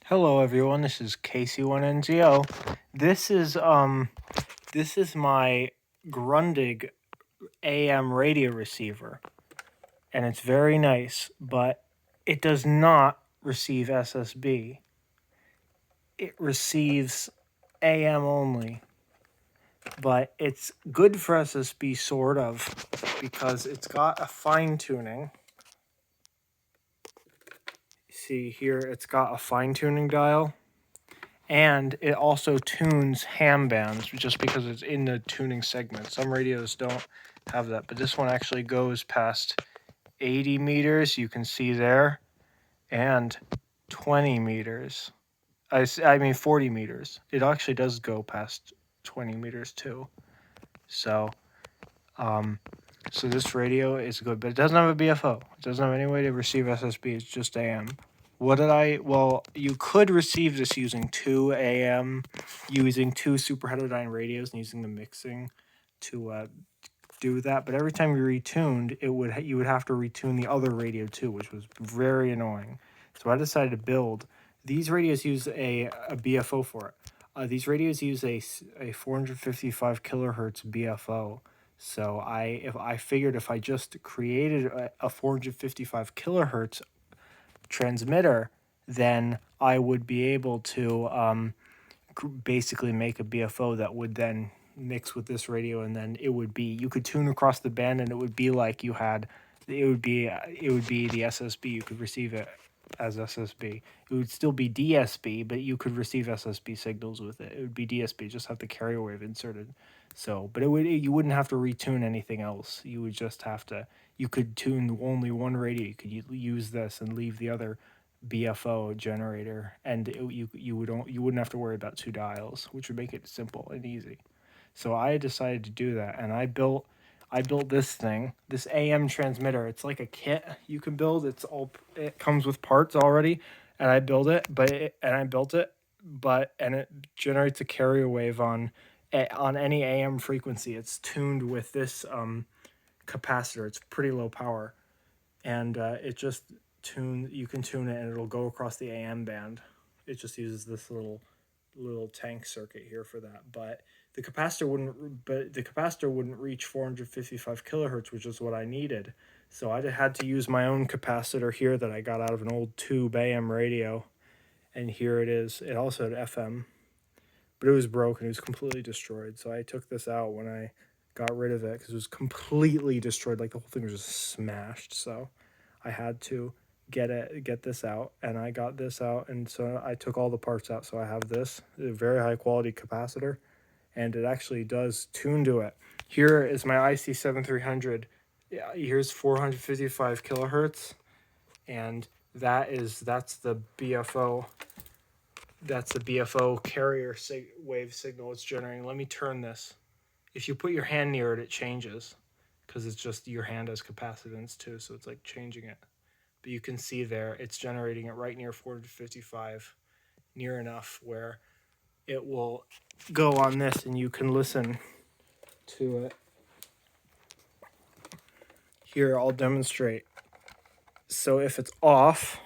Hello everyone, this is KC1NGO. This is my Grundig AM radio receiver, and it's very nice, but it does not receive SSB. It receives AM only, but it's good for SSB sort of because it's got a fine tuning. See here, it's got a fine tuning dial. And it also tunes ham bands just because it's in the tuning segment. Some radios don't have that, but this one actually goes past 80 meters, you can see there, and 20 meters. I mean 40 meters. It actually does go past 20 meters too. So, so this radio is good, but it doesn't have a BFO. It doesn't have any way to receive SSB. It's just AM. Well, you could receive this using two AM, using two superheterodyne radios and using the mixing to do that. But every time you retuned, you would have to retune the other radio too, which was very annoying. So I decided to build. These radios use a BFO for it. These radios use a 455 kilohertz BFO. So I figured if I just created a 455 kilohertz transmitter, then I would be able to basically make a BFO that would then mix with this radio, and then you could tune across the band, and it would be like it would be the SSB. You could receive it as SSB. It would still be DSB, but you could receive SSB signals with it. It would be DSB, just have the carrier wave inserted. So, but you wouldn't have to retune anything else. You would just have to. You could tune only one radio. You could use this and leave the other BFO generator, and you wouldn't have to worry about two dials, which would make it simple and easy. So I decided to do that, and I built this thing, this AM transmitter. It's like a kit you can build. It comes with parts already, and I built it, and it generates a carrier wave on any AM frequency. It's tuned with this capacitor. It's pretty low power, and it just you can tune it and it'll go across the AM band. It just uses this little tank circuit here for that, but the capacitor wouldn't reach 455 kilohertz, which is what I needed. So I had to use my own capacitor here that I got out of an old tube AM radio, and here it is. It also had FM, but it was broken. It was completely destroyed. So I took this out when I got rid of it because it was completely destroyed. Like the whole thing was just smashed. So I had to get this out, and I got this out, and so I took all the parts out. So I have this a very high quality capacitor, and it actually does tune to it. Here is my IC7300. Yeah, here's 455 kilohertz, and that's the BFO. That's the BFO carrier wave signal it's generating. Let me turn this. If you put your hand near it, it changes, because it's just your hand has capacitance too, so it's like changing it. But you can see there, it's generating it right near 455, near enough where it will go on this and you can listen to it. Here, I'll demonstrate. So if it's off,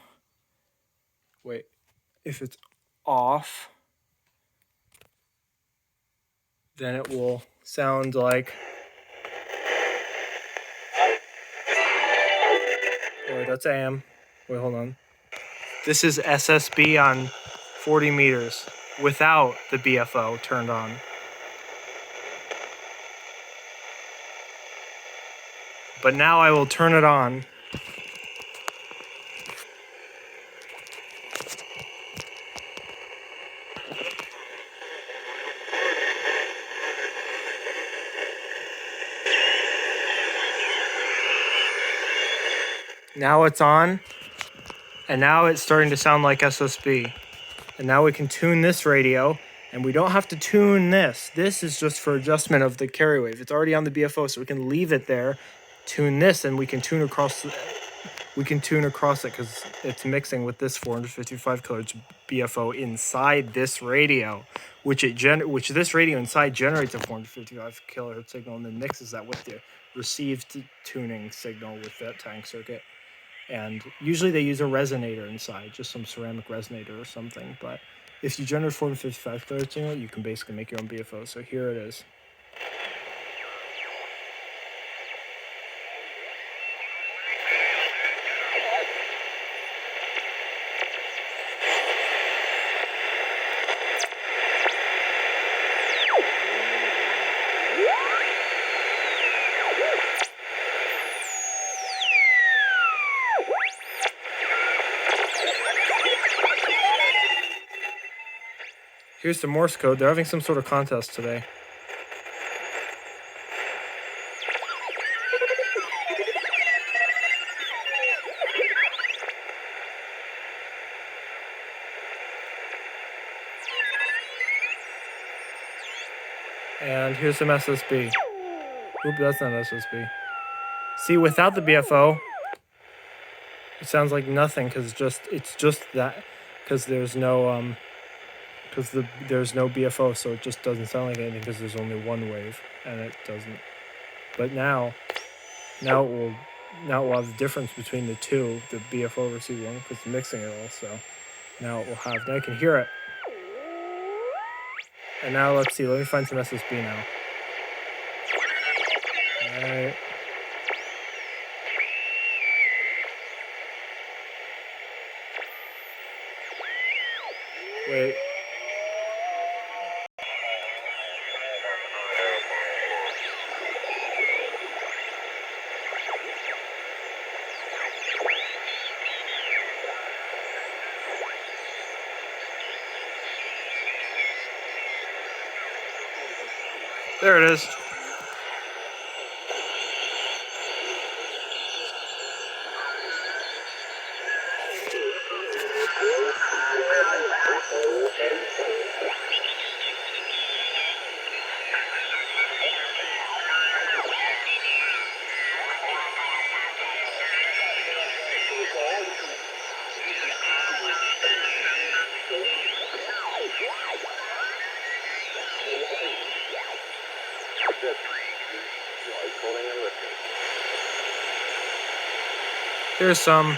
then it will sound like, that's AM. Wait, hold on. This is SSB on 40 meters without the BFO turned on. But now I will turn it on. Now it's on, and now it's starting to sound like SSB. And now we can tune this radio, and we don't have to tune this. This is just for adjustment of the carrier wave. It's already on the BFO, so we can leave it there, tune this, and we can tune across it because it's mixing with this 455 kilohertz BFO inside this radio, which this radio inside generates a 455 kilohertz signal and then mixes that with the received tuning signal with that tank circuit. And usually they use a resonator inside, just some ceramic resonator or something. But if you generate 455 kilohertz signal, you can basically make your own BFO. So here it is. Here's the Morse code. They're having some sort of contest today. And here's some SSB. Oop, that's not SSB. See, without the BFO, it sounds like nothing because it's just that because there's no there's no BFO, so it just doesn't sound like anything because there's only one wave and it doesn't. But now it will have the difference between the two, the BFO receiver one, because it's mixing it all. So now it will have. Now I can hear it. And now let's see. Let me find some SSB now. All right. Wait. There it is. Here's some. 40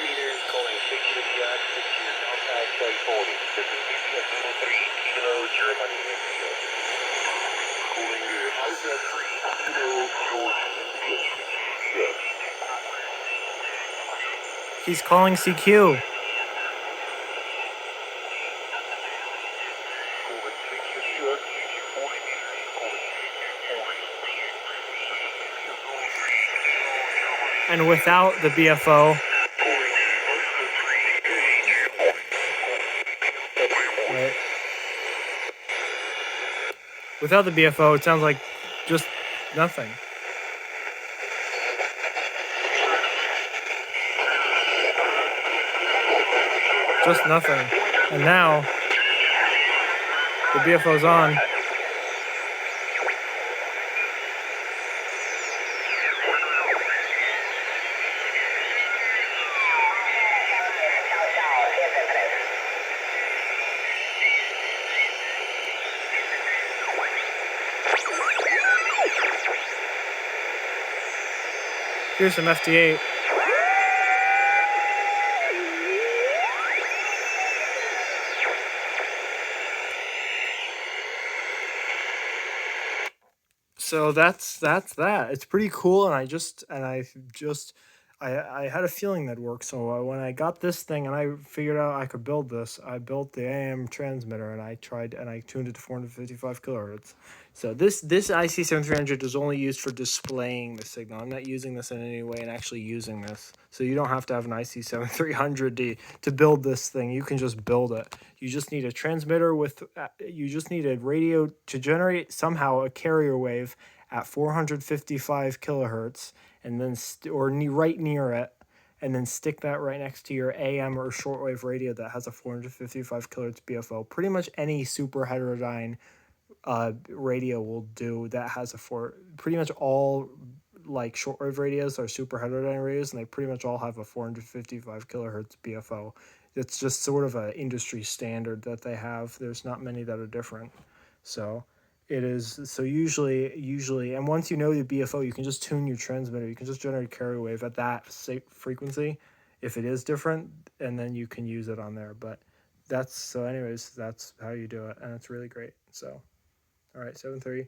meters, calling 6 to the jack, 6 to your contact, 1040. This is India 03, Kilo, Germany, India. Calling Alpha 3, Kilo, George, India. Yes. He's calling CQ. Calling 6 to the jack, 6 to 40 meters, calling 6 to 40. And without the BFO, right? Without the BFO, it sounds like just nothing. Just nothing. And now the BFO's on. Here's some FD8. So that's that. It's pretty cool, and I had a feeling that'd work. So when I got this thing and I figured out I could build this, I built the AM transmitter and I tuned it to 455 kilohertz. So this IC7300 is only used for displaying the signal. I'm not using this in any way and actually using this. So you don't have to have an IC7300 to build this thing. You can just build it. You just need a transmitter you just need a radio to generate somehow a carrier wave at 455 kilohertz and then right near it, and then stick that right next to your AM or shortwave radio that has a 455 kilohertz BFO. Pretty much any superheterodyne radio will do that has pretty much all like shortwave radios are superheterodyne radios, and they pretty much all have a 455 kilohertz BFO. It's just sort of an industry standard that they have. There's not many that are different. So It is. So usually, and once you know the BFO, you can just tune your transmitter. You can just generate a carrier wave at that frequency if it is different, and then you can use it on there. But anyways, that's how you do it, and it's really great. So, all right, 7.3.